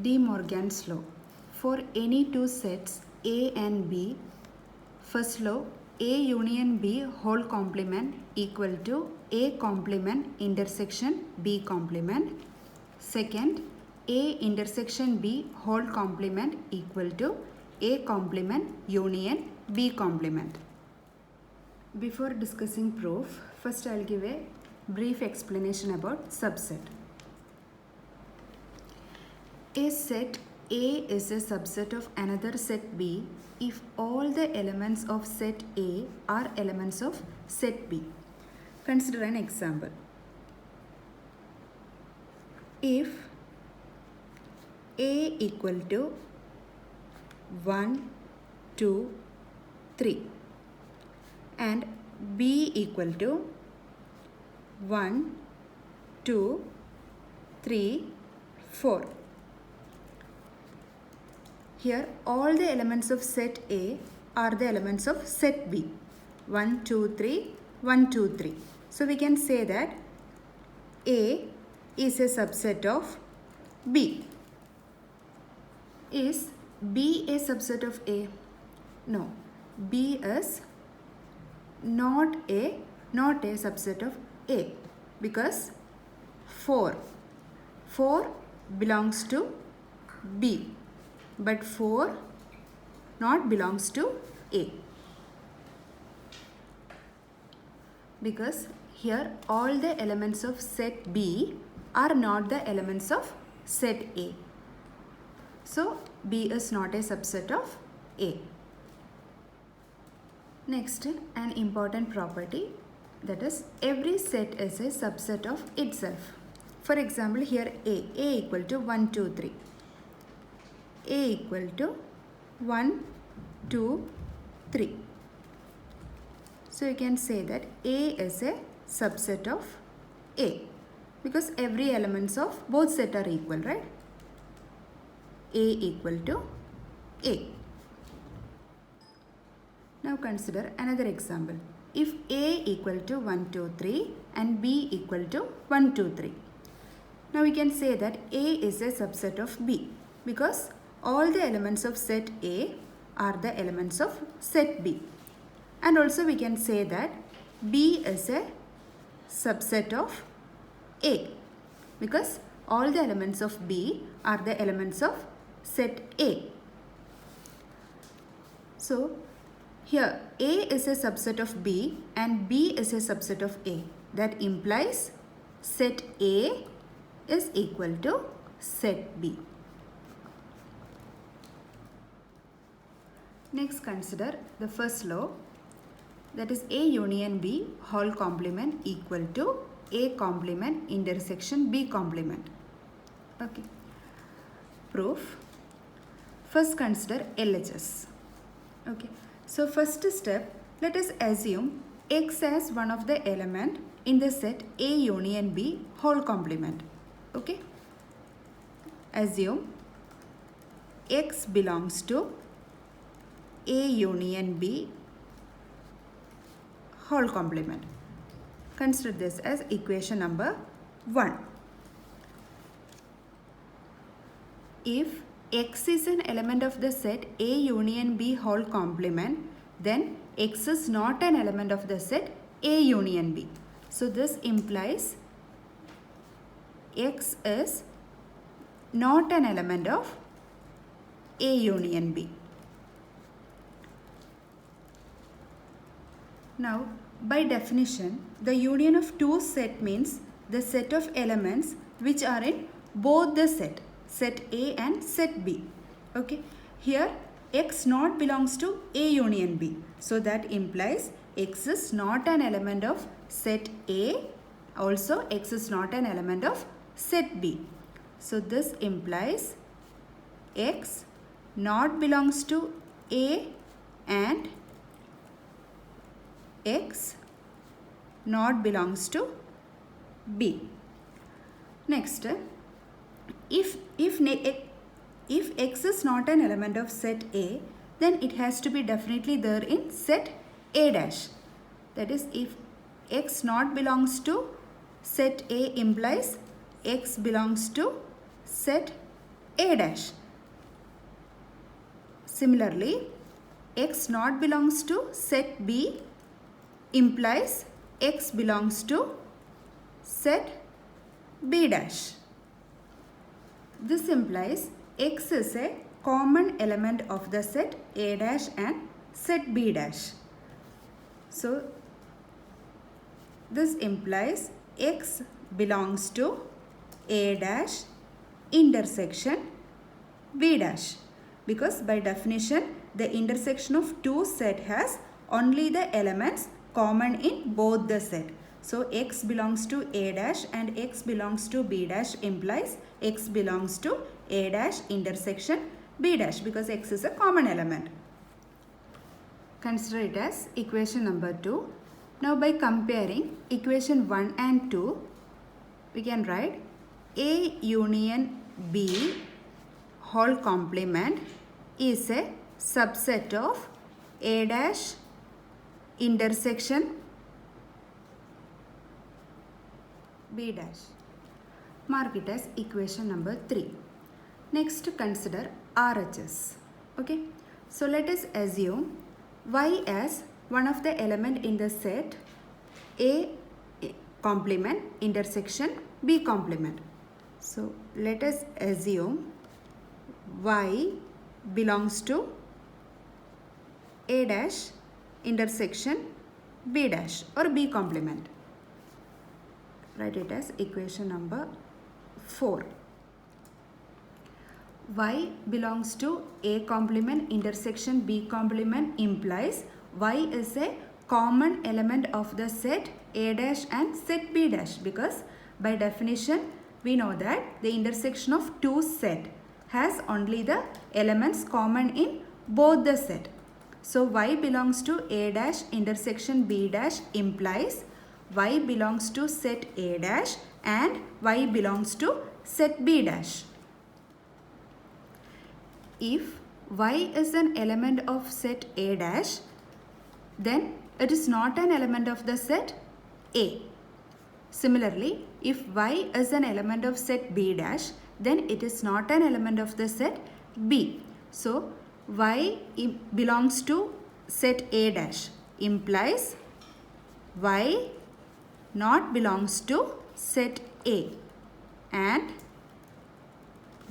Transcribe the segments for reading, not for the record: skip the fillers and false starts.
De Morgan's law. For any two sets A and B, first law, A union B whole complement equal to A complement intersection B complement. Second, A intersection B whole complement equal to A complement union B complement. Before discussing proof, first I will give a brief explanation about subset. A set A is a subset of another set B if all the elements of set A are elements of set B. Consider an example. If A equal to 1, 2, 3 and B equal to 1, 2, 3, 4. Here all the elements of set A are the elements of set B. 1, 2, 3, 1, 2, 3. So we can say that A is a subset of B. Is B a subset of A? No. B is not a subset of A because 4 belongs to B. But 4 not belongs to A. Because here all the elements of set B are not the elements of set A. So B is not a subset of A. Next, an important property, that is every set is a subset of itself. For example, here A equal to 1, 2, 3. A equal to 1, 2, 3. So you can say that A is a subset of A because every elements of both set are equal, right? A equal to A. Now consider another example. If A equal to 1, 2, 3 and B equal to 1, 2, 3. Now we can say that A is a subset of B because all the elements of set A are the elements of set B. And also we can say that B is a subset of A because all the elements of B are the elements of set A. So here A is a subset of B and B is a subset of A. That implies set A is equal to set B. Next, consider the first law, that is A union B whole complement equal to A complement intersection B complement. Okay. Proof. First consider LHS. Okay. So first step, let us assume X as one of the element in the set A union B whole complement. Okay. Assume X belongs to A union B whole complement. Consider this as equation number 1. If X is an element of the set A union B whole complement, then X is not an element of the set A union B. So this implies X is not an element of A union B. Now, by definition, the union of two set means the set of elements which are in both the set A and set B. Okay. Here X not belongs to A union B. So that implies X is not an element of set A. Also X is not an element of set B. So this implies X not belongs to A and X not belongs to B. Next, if X is not an element of set A, then it has to be definitely there in set A dash. That is, if X not belongs to set A implies X belongs to set A dash. Similarly, X not belongs to set B implies X belongs to set B dash. This implies X is a common element of the set A dash and set B dash. So, this implies X belongs to A dash intersection B dash, because by definition the intersection of two set has only the elements common in both the set. So X belongs to A dash and X belongs to B dash implies X belongs to A dash intersection B dash, because X is a common element. Consider it as equation number 2. Now by comparing equation 1 and 2, we can write A union B whole complement is a subset of A dash intersection B dash. Mark it as equation number 3. Next, consider RHS. Okay. So let us assume Y as one of the element in the set A complement intersection B complement. So let us assume Y belongs to A dash intersection B dash or B complement. Write it as equation number 4. Y belongs to A complement intersection B complement implies Y is a common element of the set A dash and set B dash, because by definition we know that the intersection of two set has only the elements common in both the set. So Y belongs to A dash intersection B dash implies Y belongs to set A dash and Y belongs to set B dash. If Y is an element of set A dash, then it is not an element of the set A. Similarly, if Y is an element of set B dash, then it is not an element of the set B. So, Y belongs to set A dash implies Y not belongs to set A, and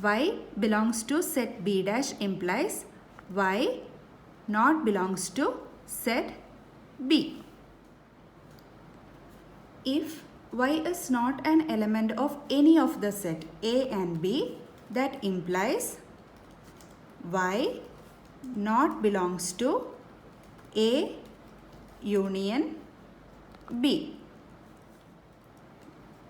Y belongs to set B dash implies Y not belongs to set B. If Y is not an element of any of the set A and B, that implies Y not belongs to A union B.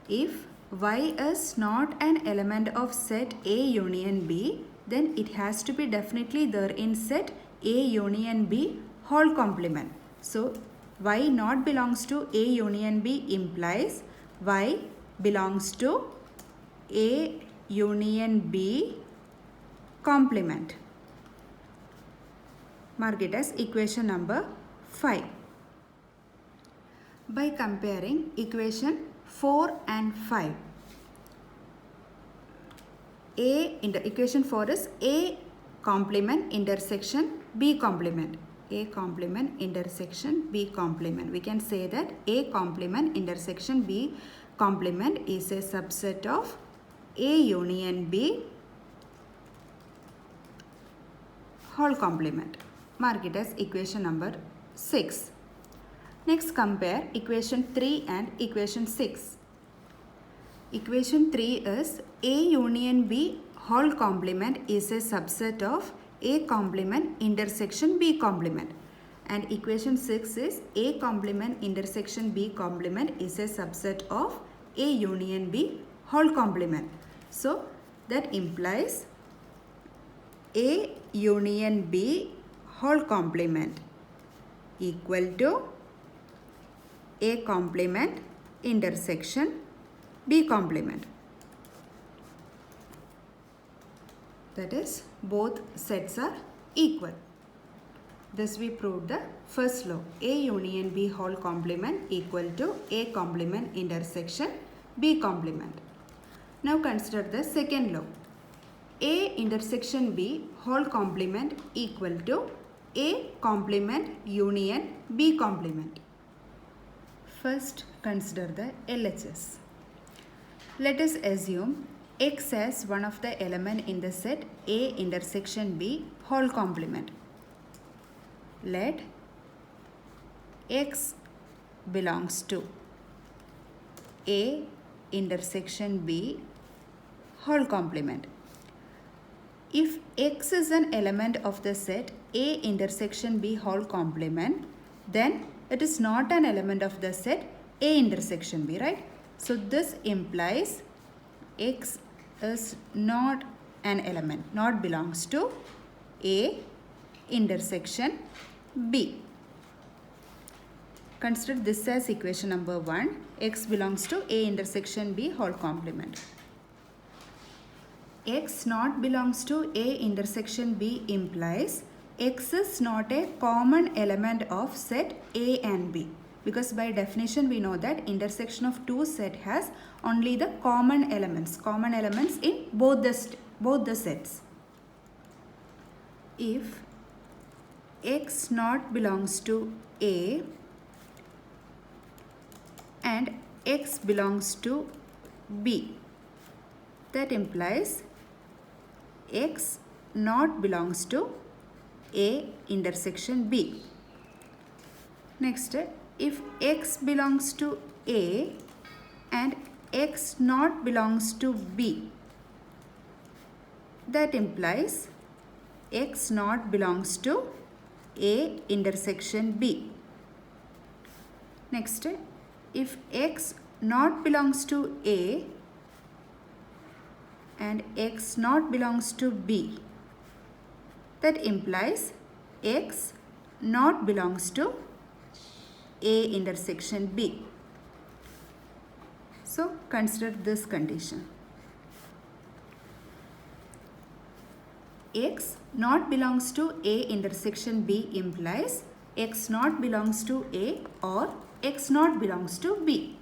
If Y is not an element of set A union B, then it has to be definitely there in set A union B whole complement. So, Y not belongs to A union B implies Y belongs to A union B complement. Mark it as equation number 5. By comparing equation 4 and 5, equation 4 is A complement intersection B complement. A complement intersection B complement. We can say that A complement intersection B complement is a subset of A union B whole complement. Mark it as equation number 6. Next, compare equation 3 and equation 6. Equation 3 is A union B whole complement is a subset of A complement intersection B complement. And equation 6 is A complement intersection B complement is a subset of A union B whole complement. So, that implies A union B whole complement equal to A complement intersection B complement. That is, both sets are equal. Thus we proved the first law, A union B whole complement equal to A complement intersection B complement. Now consider the second law. A intersection B whole complement equal to A complement union B complement. First, consider the LHS. Let us assume X as one of the element in the set A intersection B whole complement. Let X belongs to A intersection B whole complement. If X is an element of the set A intersection B whole complement, then it is not an element of the set A intersection B, right? So this implies X is not an element, not belongs to A intersection B. Consider this as equation number 1. X belongs to A intersection B whole complement. X not belongs to A intersection B implies X is not a common element of set A and B, because by definition we know that intersection of two set has only the common elements in both the sets. If X not belongs to A and X belongs to B, that implies X not belongs to A intersection B. Next, if X belongs to A and X not belongs to B, that implies X not belongs to A intersection B. Next, if X not belongs to A and X not belongs to B, that implies X not belongs to A intersection B. So consider this condition. X not belongs to A intersection B implies X not belongs to A or X not belongs to B.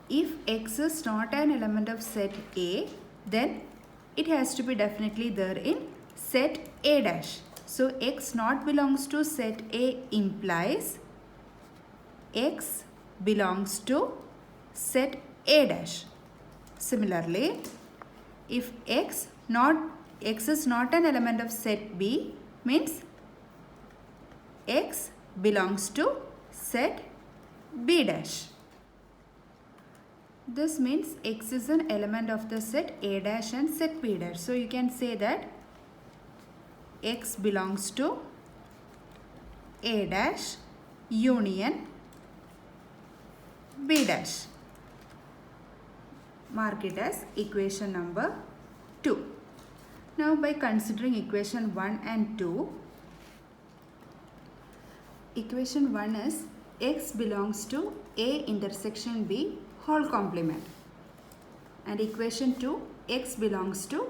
If X is not an element of set A, then it has to be definitely there in set A dash. So X not belongs to set A implies X belongs to set A dash. Similarly, if X is not an element of set B, means X belongs to set B dash. This means X is an element of the set A dash and set B dash. So you can say that X belongs to A dash union B dash. Mark it as equation number 2. Now by considering equation 1 and 2, equation 1 is X belongs to A intersection B whole complement, and equation 2, X belongs to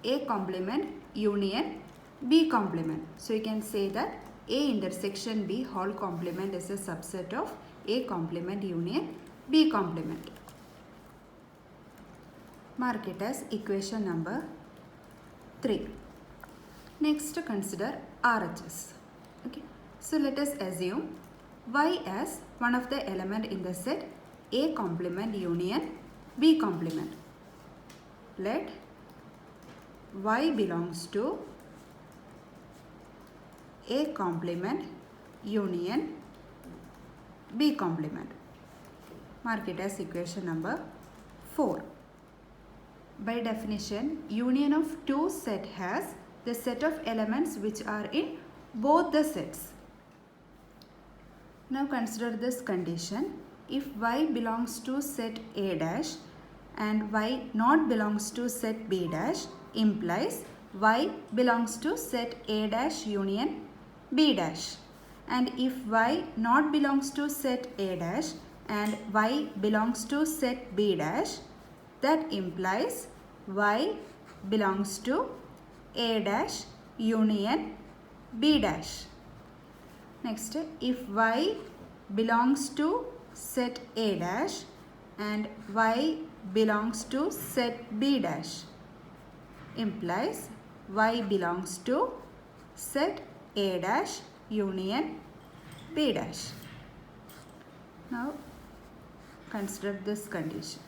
A complement union B complement. So you can say that A intersection B whole complement is a subset of A complement union B complement. Mark it as equation number 3. Next, consider RHS. Okay. So let us assume Y as one of the element in the set A complement union B complement. Let Y belongs to A complement union B complement. Mark it as equation number 4. By definition, union of two set has the set of elements which are in both the sets. Now consider this condition. If Y belongs to set A dash and Y not belongs to set B dash, implies Y belongs to set A dash union B dash. And if Y not belongs to set A dash and Y belongs to set B dash, that implies Y belongs to A dash union B dash. Next, if Y belongs to set A dash and Y belongs to set B dash, implies y belongs to set A dash union B dash. Now consider this condition.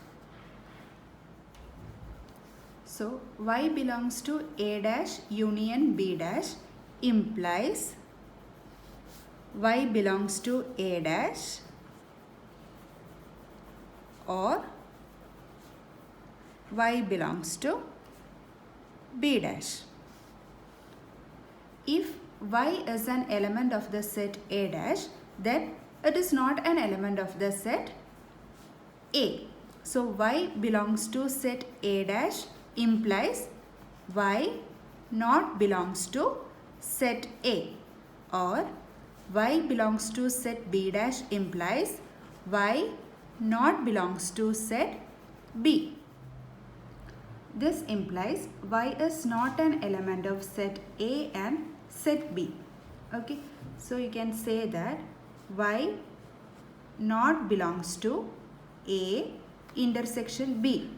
So y belongs to A dash union B dash implies y belongs to A dash or y belongs to B dash. If y is an element of the set A dash, then it is not an element of the set A. So y belongs to set A dash implies y not belongs to set A, or y belongs to set B dash implies y not belongs to set B. This implies y is not an element of set A and set B. Okay, so you can say that y not belongs to A intersection B,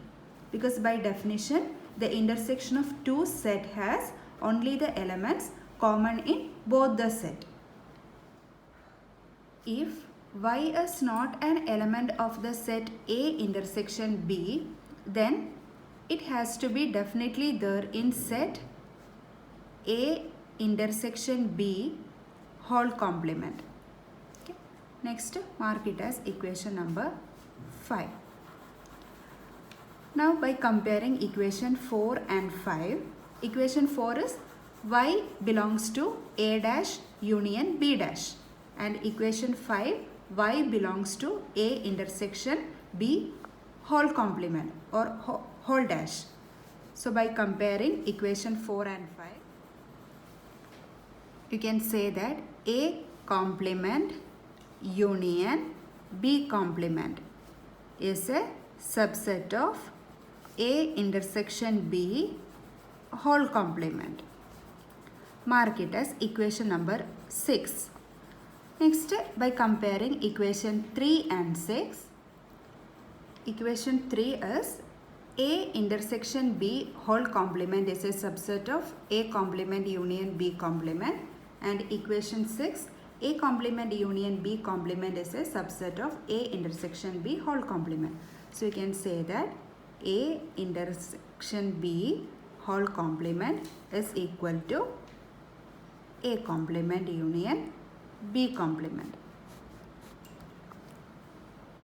because by definition the intersection of two set has only the elements common in both the set. If y is not an element of the set A intersection B, then it has to be definitely there in set A intersection B whole complement. Okay. Next, mark it as equation number 5. Now by comparing equation 4 and 5, equation 4 is y belongs to A dash union B dash, and equation 5 y belongs to A intersection B whole complement or whole dash. So by comparing equation 4 and 5, you can say that A complement union B complement is a subset of A intersection B whole complement. Mark it as equation number 6. Next, by comparing equation 3 and 6, equation 3 is A intersection B whole complement is a subset of A complement union B complement, and equation 6, A complement union B complement is a subset of A intersection B whole complement. So you can say that A intersection B whole complement is equal to A complement union B complement.